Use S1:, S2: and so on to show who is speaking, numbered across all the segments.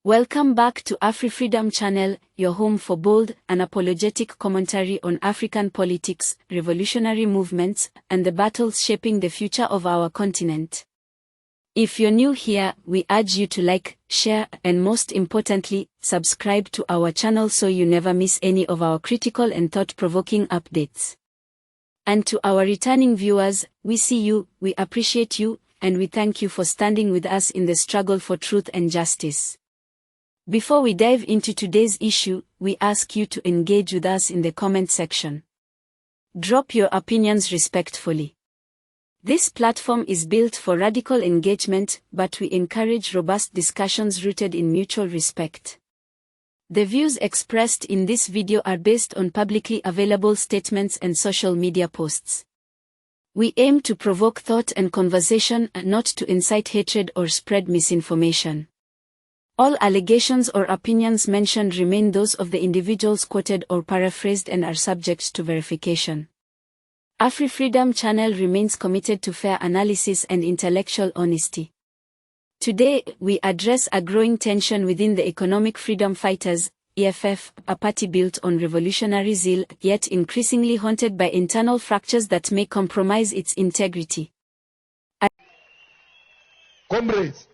S1: Welcome back to AfriFreedomChannel, your home for bold, unapologetic commentary on African politics, revolutionary movements, and the battles shaping the future of our continent. If you're new here, we urge you to like, share, and most importantly, subscribe to our channel so you never miss any of our critical and thought-provoking updates. And to our returning viewers, we see you, we appreciate you, and we thank you for standing with us in the struggle for truth and justice. Before we dive into today's issue, we ask you to engage with us in the comment section. Drop your opinions respectfully. This platform is built for radical engagement, but we encourage robust discussions rooted in mutual respect. The views expressed in this video are based on publicly available statements and social media posts. We aim to provoke thought and conversation, not to incite hatred or spread misinformation. All allegations or opinions mentioned remain those of the individuals quoted or paraphrased and are subject to verification. AfriFreedomChannel remains committed to fair analysis and intellectual honesty. Today, we address a growing tension within the economic freedom fighters, EFF, a party built on revolutionary zeal, yet increasingly haunted by internal fractures that may compromise its integrity.
S2: Comrades,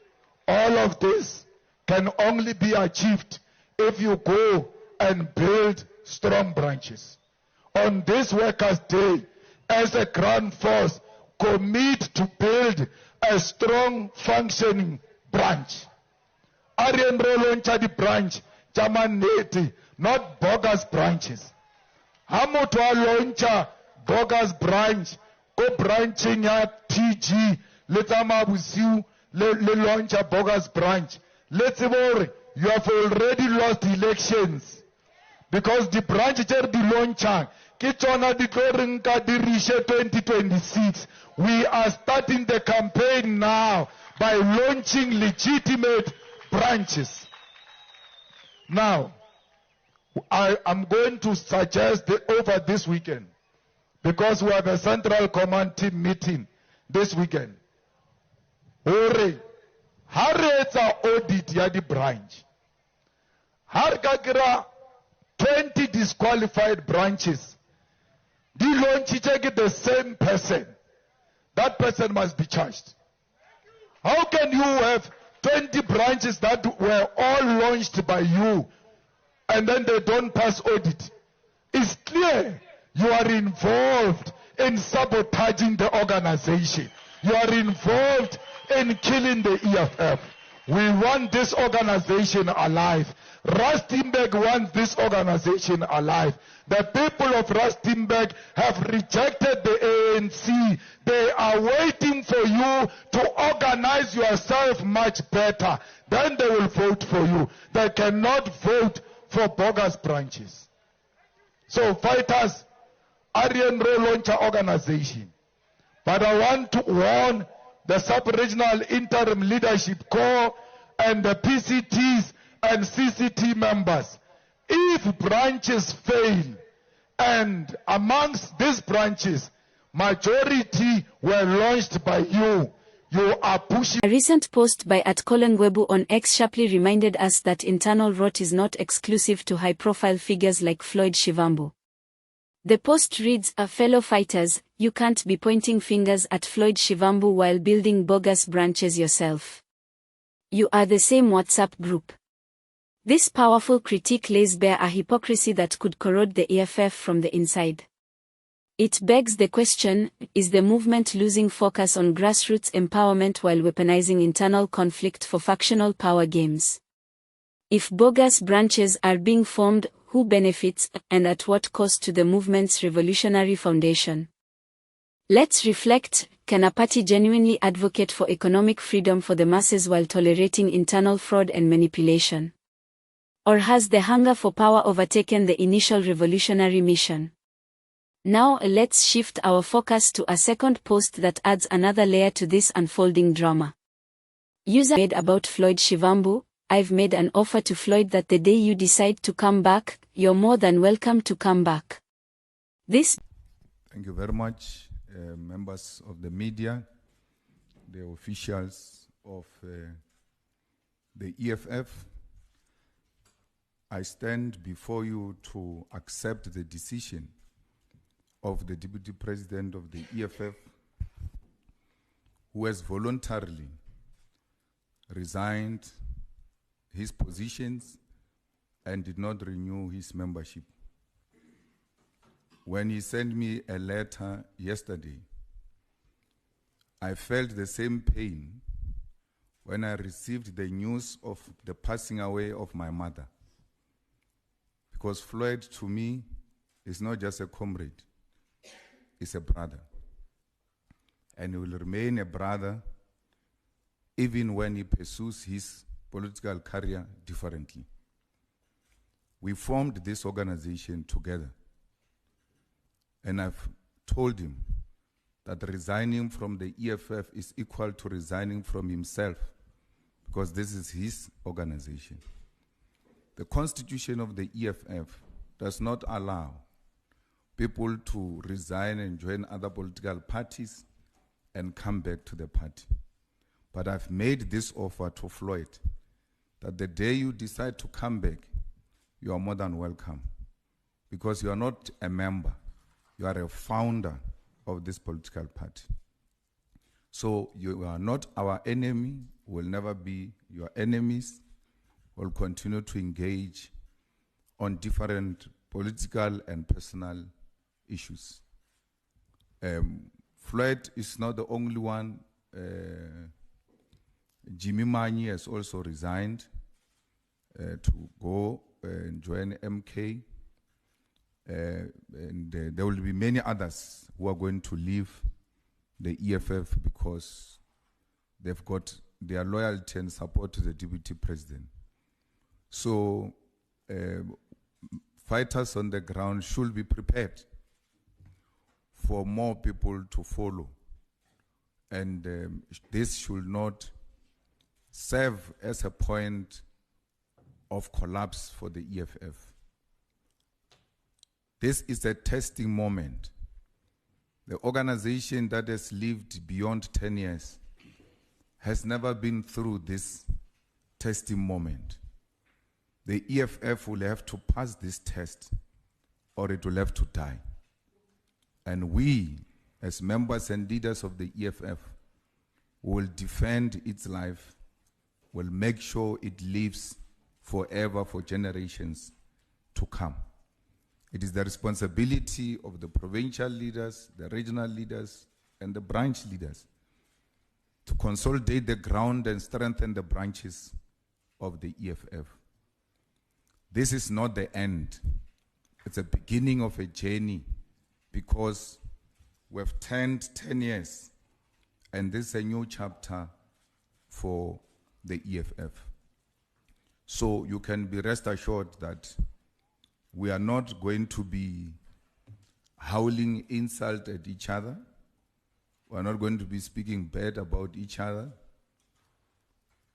S2: all of this can only be achieved if you go and build strong branches. On this Workers' Day, as a ground force, commit to build a strong, functioning branch. Aryan launch the branch, Chamaneti, not bogus branches. Hamotwa launch bogus branch, go branching at TG, letama busiu, le launch a bogus branch. Let's worry, you have already lost elections because the branch the launcher, Kitona declaring Kadirisha 2026. We are starting the campaign now by launching legitimate branches. Now, I am going to suggest over this weekend, because we have a Central Command team meeting this weekend. Hurry. Har audit ya the branch. Har kagira 20 disqualified branches. The launch take the same person. That person must be charged. How can you have 20 branches that were all launched by you and then they don't pass audit? It's clear you are involved in sabotaging the organization. You are involved in killing the EFF. We want this organization alive. Rustenburg wants this organization alive. The people of Rustenburg have rejected the ANC. They are waiting for you to organize yourself much better. Then they will vote for you. They cannot vote for bogus branches. So fighters, Aryan Launcher organization. But I want to warn the Sub-Regional Interim Leadership Corps and the PCTs and CCT members. If branches fail, and amongst these branches, majority were launched by you, you are pushing.
S1: A recent post by @Colengwebu on X sharply reminded us that internal rot is not exclusive to high-profile figures like Floyd Shivambu. The post reads, fellow fighters, you can't be pointing fingers at Floyd Shivambu while building bogus branches yourself. You are the same WhatsApp group. This powerful critique lays bare a hypocrisy that could corrode the EFF from the inside. It begs the question, is the movement losing focus on grassroots empowerment while weaponizing internal conflict for factional power games? If bogus branches are being formed, who benefits, and at what cost to the movement's revolutionary foundation? Let's reflect, can a party genuinely advocate for economic freedom for the masses while tolerating internal fraud and manipulation? Or has the hunger for power overtaken the initial revolutionary mission? Now let's shift our focus to a second post that adds another layer to this unfolding drama. User made about Floyd Shivambu, I've made an offer to Floyd that the day you decide to come back, you're more than welcome to come back. This.
S3: Thank you very much, members of the media, the officials of the EFF, I stand before you to accept the decision of the Deputy President of the EFF, who has voluntarily resigned his positions and did not renew his membership. When he sent me a letter yesterday, I felt the same pain when I received the news of the passing away of my mother. Because Floyd, to me, is not just a comrade, he's a brother. And he will remain a brother even when he pursues his political career differently. We formed this organization together. And I've told him that resigning from the EFF is equal to resigning from himself, because this is his organization. The constitution of the EFF does not allow people to resign and join other political parties and come back to the party. But I've made this offer to Floyd, that the day you decide to come back, you are more than welcome, because you are not a member, you are a founder of this political party. So you are not our enemy, will never be your enemies. We'll continue to engage on different political and personal issues. Floyd is not the only one. Jimmy Manyi has also resigned to go and join MK. And there will be many others who are going to leave the EFF because they've got their loyalty and support to the Deputy President. So fighters on the ground should be prepared for more people to follow. And this should not serve as a point of collapse for the EFF. This is a testing moment. The organization that has lived beyond 10 years has never been through this testing moment. The EFF will have to pass this test or it will have to die. And we, as members and leaders of the EFF, will defend its life, will make sure it lives forever for generations to come. It is the responsibility of the provincial leaders, the regional leaders, and the branch leaders to consolidate the ground and strengthen the branches of the EFF. This is not the end. It's a beginning of a journey, because we've turned 10 years and this is a new chapter for the EFF. So you can be rest assured that we are not going to be howling insult at each other. We are not going to be speaking bad about each other.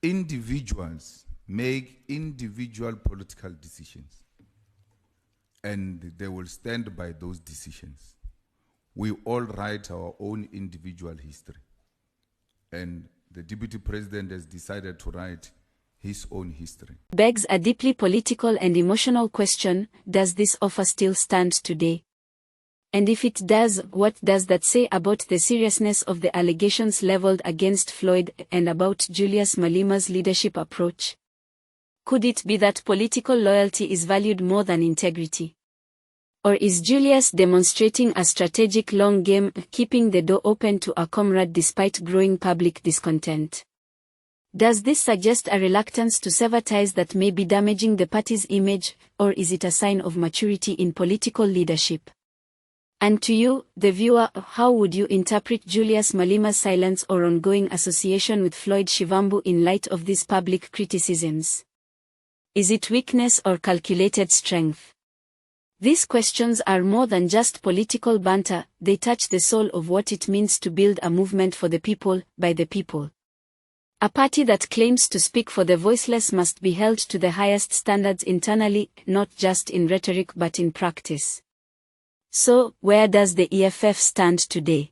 S3: Individuals make individual political decisions, and they will stand by those decisions. We all write our own individual history, and the Deputy President has decided to write his own history.
S1: Begs a deeply political and emotional question: does this offer still stand today? And if it does, what does that say about the seriousness of the allegations leveled against Floyd and about Julius Malema's leadership approach? Could it be that political loyalty is valued more than integrity? Or is Julius demonstrating a strategic long game, keeping the door open to a comrade despite growing public discontent? Does this suggest a reluctance to sever ties that may be damaging the party's image, or is it a sign of maturity in political leadership? And to you, the viewer, how would you interpret Julius Malema's silence or ongoing association with Floyd Shivambu in light of these public criticisms? Is it weakness or calculated strength? These questions are more than just political banter, they touch the soul of what it means to build a movement for the people, by the people. A party that claims to speak for the voiceless must be held to the highest standards internally, not just in rhetoric but in practice. So, where does the EFF stand today?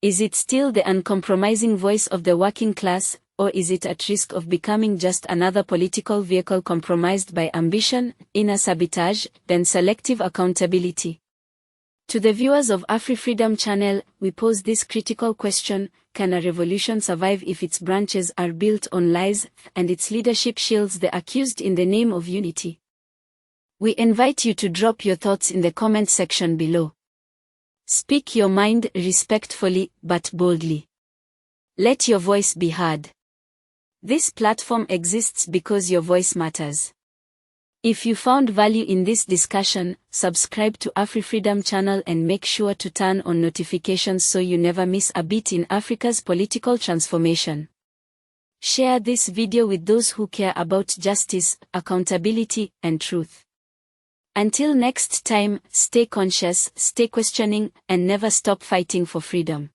S1: Is it still the uncompromising voice of the working class, or is it at risk of becoming just another political vehicle compromised by ambition, inner sabotage, and selective accountability? To the viewers of AfriFreedomChannel, we pose this critical question: can a revolution survive if its branches are built on lies, and its leadership shields the accused in the name of unity? We invite you to drop your thoughts in the comment section below. Speak your mind respectfully, but boldly. Let your voice be heard. This platform exists because your voice matters. If you found value in this discussion, subscribe to AfriFreedomChannel and make sure to turn on notifications so you never miss a beat in Africa's political transformation. Share this video with those who care about justice, accountability, and truth. Until next time, stay conscious, stay questioning, and never stop fighting for freedom.